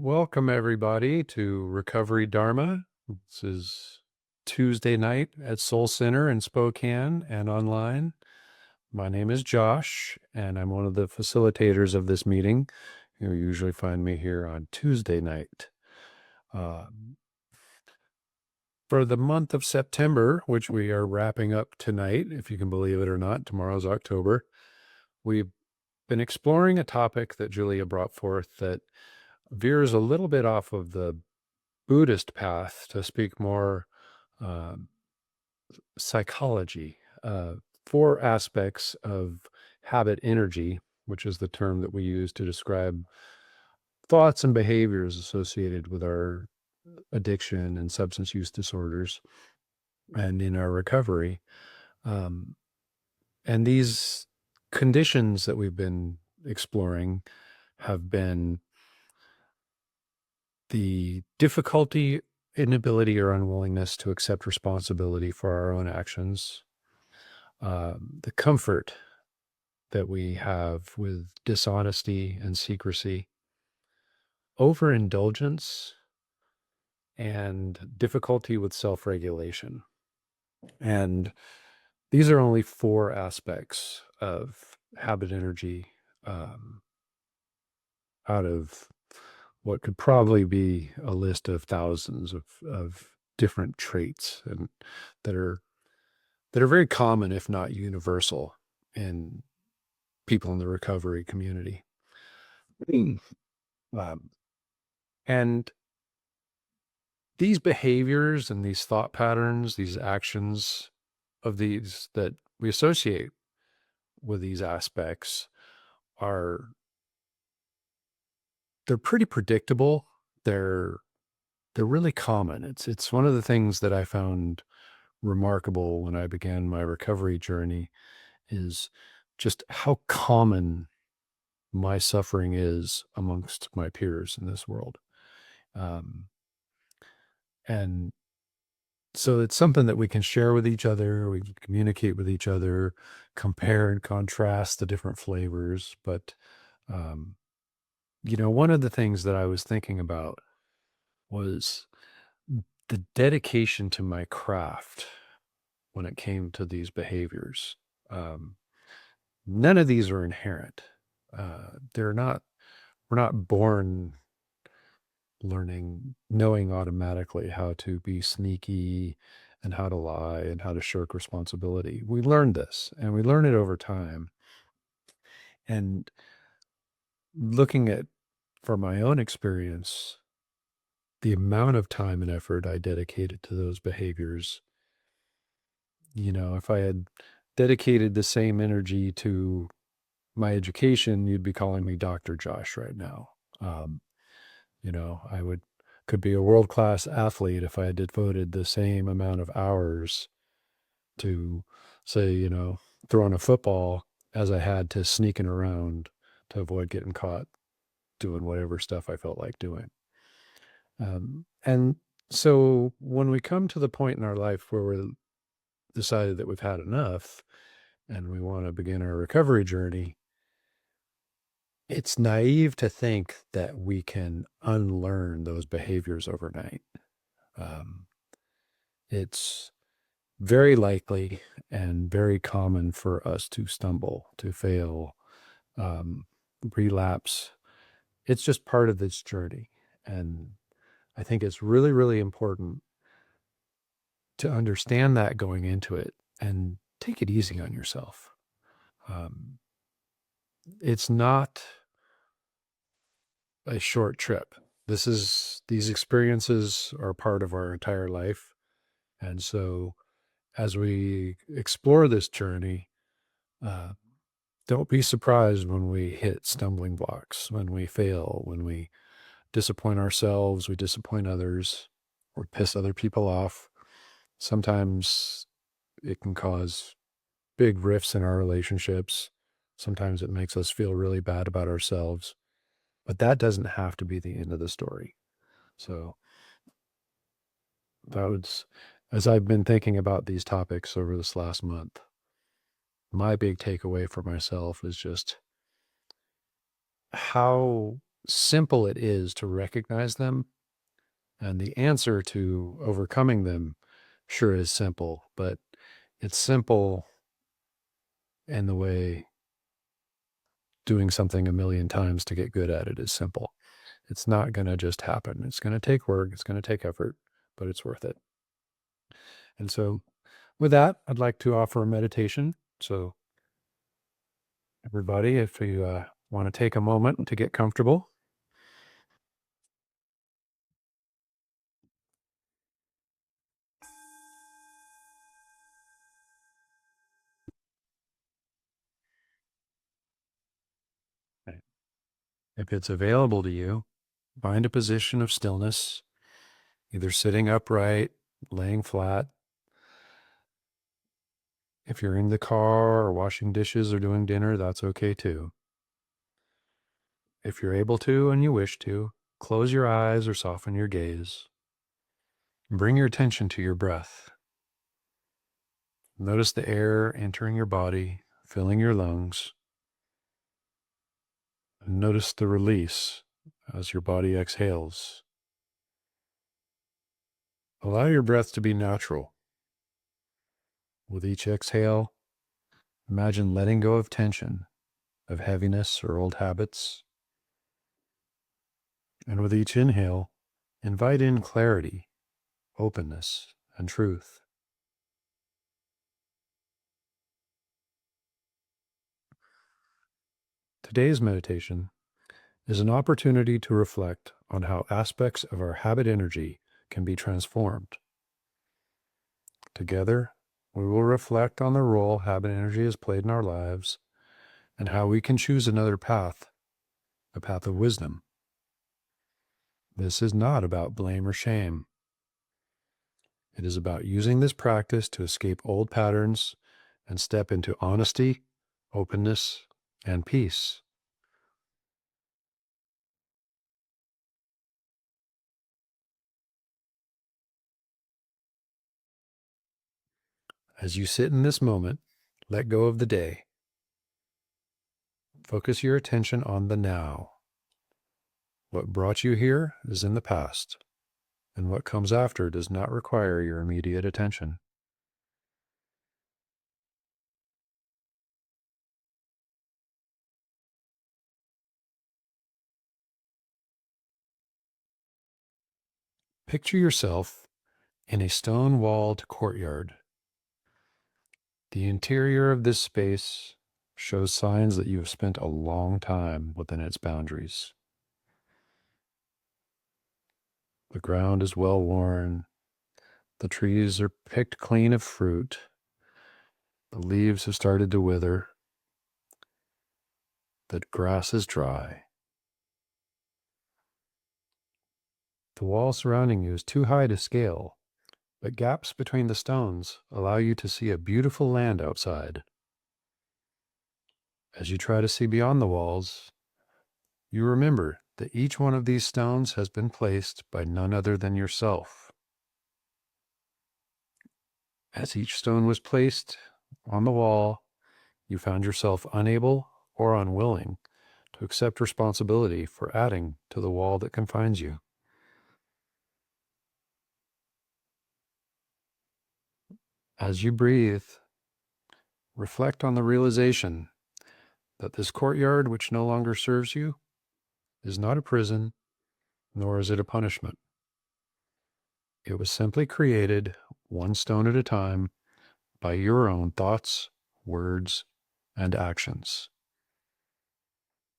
Welcome, everybody, to Recovery Dharma. This is Tuesday night at Soul Center in Spokane and online. My name is Josh, and I'm one of the facilitators of this meeting. You usually find me here on Tuesday night. For the month of September, which we are wrapping up tonight, if you can believe it or not, tomorrow's October, we've been exploring a topic that Julia brought forth that veers a little bit off of the Buddhist path to speak more um, psychology, four aspects of habit energy, which is the term that we use to describe thoughts and behaviors associated with our addiction and substance use disorders and in our recovery. Um, and these conditions that we've been exploring have been the difficulty, inability, or unwillingness to accept responsibility for our own actions, the comfort that we have with dishonesty and secrecy, overindulgence, and difficulty with self regulation. And these are only four aspects of habit energy out of what could probably be a list of thousands of different traits and that are very common, if not universal, in people in the recovery community. Um, and these behaviors and these thought patterns, these actions of these that we associate with these aspects they're pretty predictable. They're really common. It's one of the things that I found remarkable when I began my recovery journey is just how common my suffering is amongst my peers in this world. Um, and so it's something that we can share with each other, we can communicate with each other, compare and contrast the different flavors. But, um, one of the things that I was thinking about was the dedication to my craft when it came to these behaviors. Um, None of these are inherent. They're not, we're not born knowing automatically how to be sneaky and how to lie and how to shirk responsibility. We learn this and we learn it over time. And looking at, for my own experience, the amount of time and effort I dedicated to those behaviors, if I had dedicated the same energy to my education, you'd be calling me Dr. Josh right now. Um, I could be a world-class athlete if I had devoted the same amount of hours to, say, throwing a football as I had to sneaking around to avoid getting caught doing whatever stuff I felt like doing. And so when we come to the point in our life where we're decided that we've had enough and we want to begin our recovery journey, it's naive to think that we can unlearn those behaviors overnight. Um, it's very likely and very common for us to stumble, to fail, um, relapse. It's just part of this journey. And I think it's really, really important to understand that going into it and take it easy on yourself. Um, it's not a short trip. These experiences are part of our entire life. And so as we explore this journey, uh, don't be surprised when we hit stumbling blocks, when we fail, when we disappoint ourselves, we disappoint others, or piss other people off. Sometimes it can cause big rifts in our relationships. Sometimes it makes us feel really bad about ourselves. But that doesn't have to be the end of the story. So that was, as I've been thinking about these topics over this last month, my big takeaway for myself is just how simple it is to recognize them. And the answer to overcoming them sure is simple, but it's simple in the way doing something a million times to get good at it is simple. It's not going to just happen. It's going to take work, it's going to take effort, but it's worth it. And so, with that, I'd like to offer a meditation. So, everybody, if you want to take a moment to get comfortable, right, if it's available to you, find a position of stillness, either sitting upright, laying flat. If you're in the car or washing dishes or doing dinner, that's okay too. If you're able to and you wish to, close your eyes or soften your gaze. Bring your attention to your breath. Notice the air entering your body, filling your lungs. And notice the release as your body exhales. Allow your breath to be natural. With each exhale, imagine letting go of tension, of heaviness or old habits. And with each inhale, invite in clarity, openness, and truth. Today's meditation is an opportunity to reflect on how aspects of our habit energy can be transformed. Together, we will reflect on the role habit energy has played in our lives and how we can choose another path, a path of wisdom. This is not about blame or shame. It is about using this practice to escape old patterns and step into honesty, openness, and peace. As you sit in this moment, let go of the day. Focus your attention on the now. What brought you here is in the past, and what comes after does not require your immediate attention. Picture yourself in a stone-walled courtyard. The interior of this space shows signs that you have spent a long time within its boundaries. The ground is well worn. The trees are picked clean of fruit. The leaves have started to wither. The grass is dry. The wall surrounding you is too high to scale, but gaps between the stones allow you to see a beautiful land outside. As you try to see beyond the walls, you remember that each one of these stones has been placed by none other than yourself. As each stone was placed on the wall, you found yourself unable or unwilling to accept responsibility for adding to the wall that confines you. As you breathe, reflect on the realization that this courtyard, which no longer serves you, is not a prison, nor is it a punishment. It was simply created, one stone at a time, by your own thoughts, words, and actions.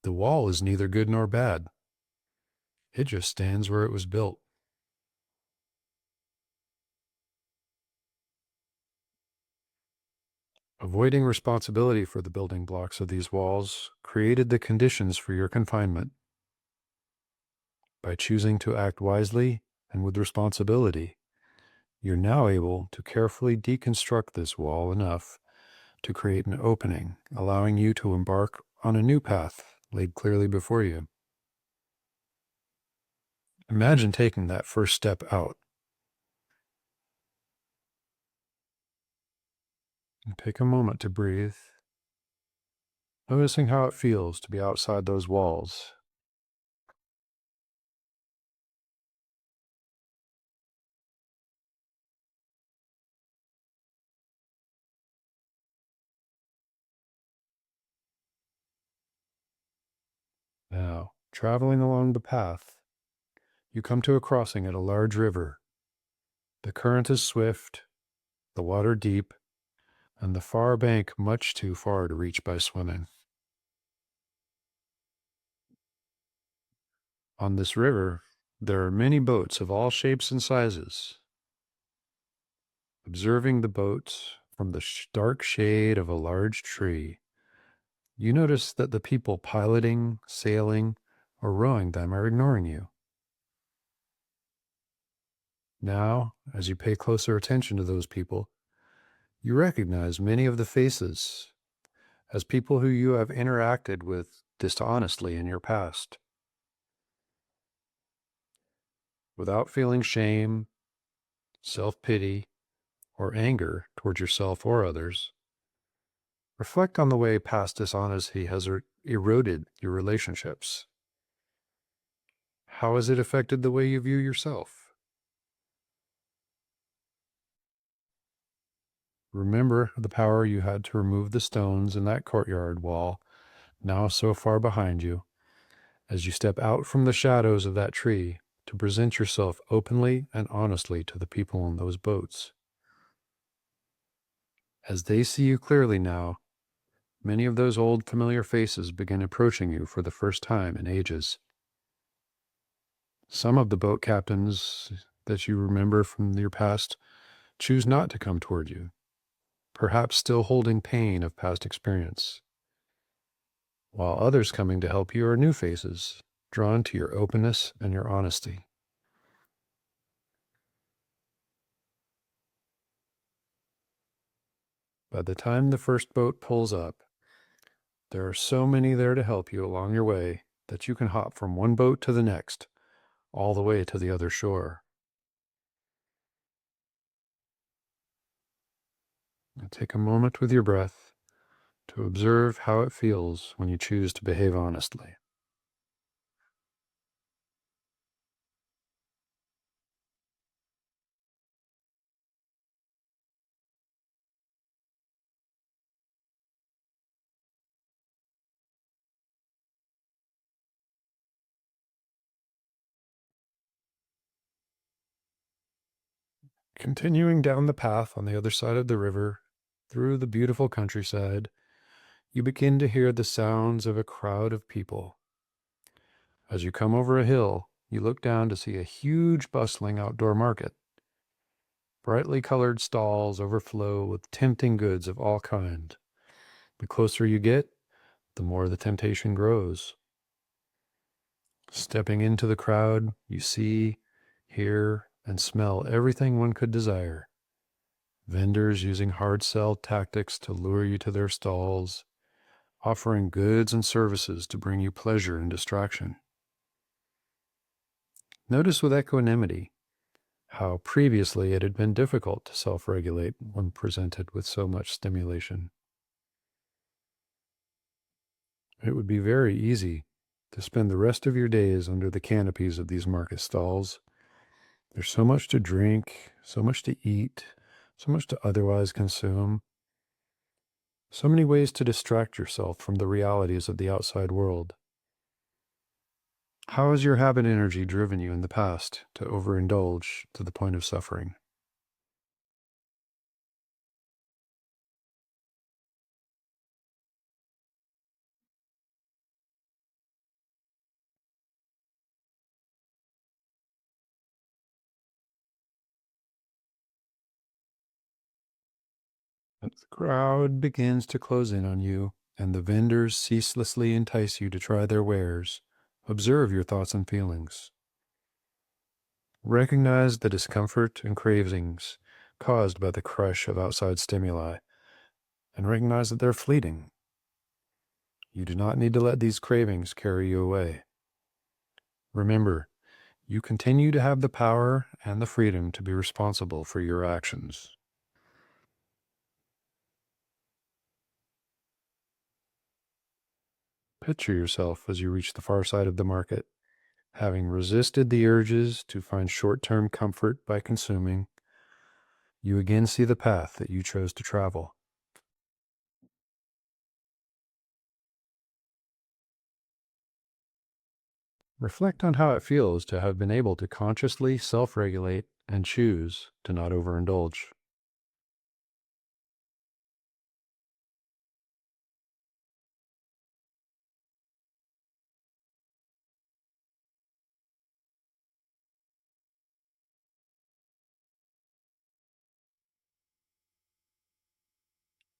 The wall is neither good nor bad. It just stands where it was built. Avoiding responsibility for the building blocks of these walls created the conditions for your confinement. By choosing to act wisely and with responsibility, you're now able to carefully deconstruct this wall enough to create an opening, allowing you to embark on a new path laid clearly before you. Imagine taking that first step out. And take a moment to breathe, noticing how it feels to be outside those walls. Traveling along the path, you come to a crossing at a large river. The current is swift, the water deep, and the far bank much too far to reach by swimming. On this river, there are many boats of all shapes and sizes. Observing the boats from the dark shade of a large tree, you notice that the people piloting, sailing, or rowing them are ignoring you. Now, as you pay closer attention to those people, you recognize many of the faces as people who you have interacted with dishonestly in your past. Without feeling shame, self pity, or anger towards yourself or others, reflect on the way past dishonesty has eroded your relationships. How has it affected the way you view yourself? Remember the power you had to remove the stones in that courtyard wall, now so far behind you, as you step out from the shadows of that tree to present yourself openly and honestly to the people on those boats. As they see you clearly now, many of those old familiar faces begin approaching you for the first time in ages. Some of the boat captains that you remember from your past choose not to come toward you, perhaps still holding pain of past experience, while others coming to help you are new faces, drawn to your openness and your honesty. By the time the first boat pulls up, there are so many there to help you along your way that you can hop from one boat to the next, all the way to the other shore. Now take a moment with your breath to observe how it feels when you choose to behave honestly. Continuing down the path on the other side of the river, through the beautiful countryside, you begin to hear the sounds of a crowd of people. As you come over a hill, you look down to see a huge bustling outdoor market. Brightly colored stalls overflow with tempting goods of all kinds. The closer you get, the more the temptation grows. Stepping into the crowd, you see, hear, and smell everything one could desire. Vendors using hard sell tactics to lure you to their stalls, offering goods and services to bring you pleasure and distraction. Notice with equanimity how previously it had been difficult to self-regulate when presented with so much stimulation. It would be very easy to spend the rest of your days under the canopies of these market stalls. There's so much to drink, so much to eat, so much to otherwise consume, so many ways to distract yourself from the realities of the outside world. How has your habit energy driven you in the past to overindulge to the point of suffering? As the crowd begins to close in on you, and the vendors ceaselessly entice you to try their wares, observe your thoughts and feelings. Recognize the discomfort and cravings caused by the crush of outside stimuli, and recognize that they're fleeting. You do not need to let these cravings carry you away. Remember, you continue to have the power and the freedom to be responsible for your actions. Picture yourself as you reach the far side of the market, having resisted the urges to find short-term comfort by consuming. You again see the path that you chose to travel. Reflect on how it feels to have been able to consciously self regulate and choose to not overindulge.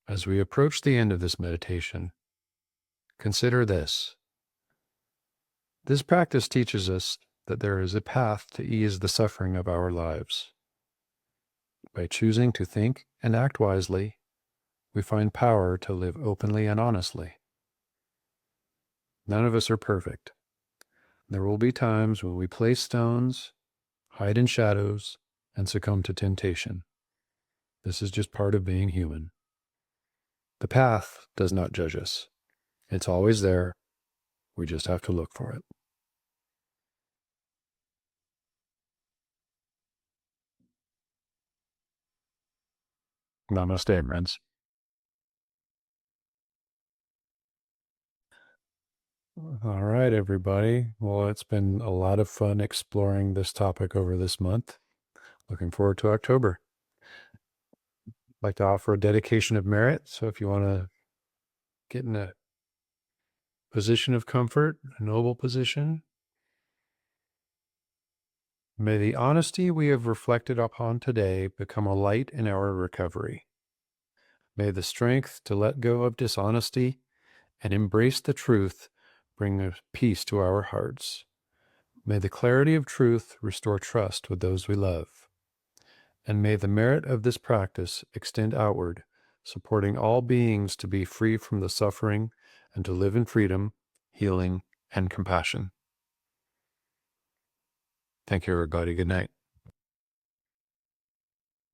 As we approach the end of this meditation, consider this. This practice teaches us that there is a path to ease the suffering of our lives. By choosing to think and act wisely, we find power to live openly and honestly. None of us are perfect. There will be times when we place stones, hide in shadows, and succumb to temptation. This is just part of being human. The path does not judge us. It's always there. We just have to look for it. Namaste, friends. All right, everybody. Well, it's been a lot of fun exploring this topic over this month. Looking forward to October. I'd like to offer a dedication of merit. So if you want to get in a position of comfort, a noble position, may the honesty we have reflected upon today become a light in our recovery. May the strength to let go of dishonesty and embrace the truth bring a peace to our hearts. May the clarity of truth restore trust with those we love. And may the merit of this practice extend outward, supporting all beings to be free from the suffering and to live in freedom, healing, and compassion. Thank you, everybody. Good night.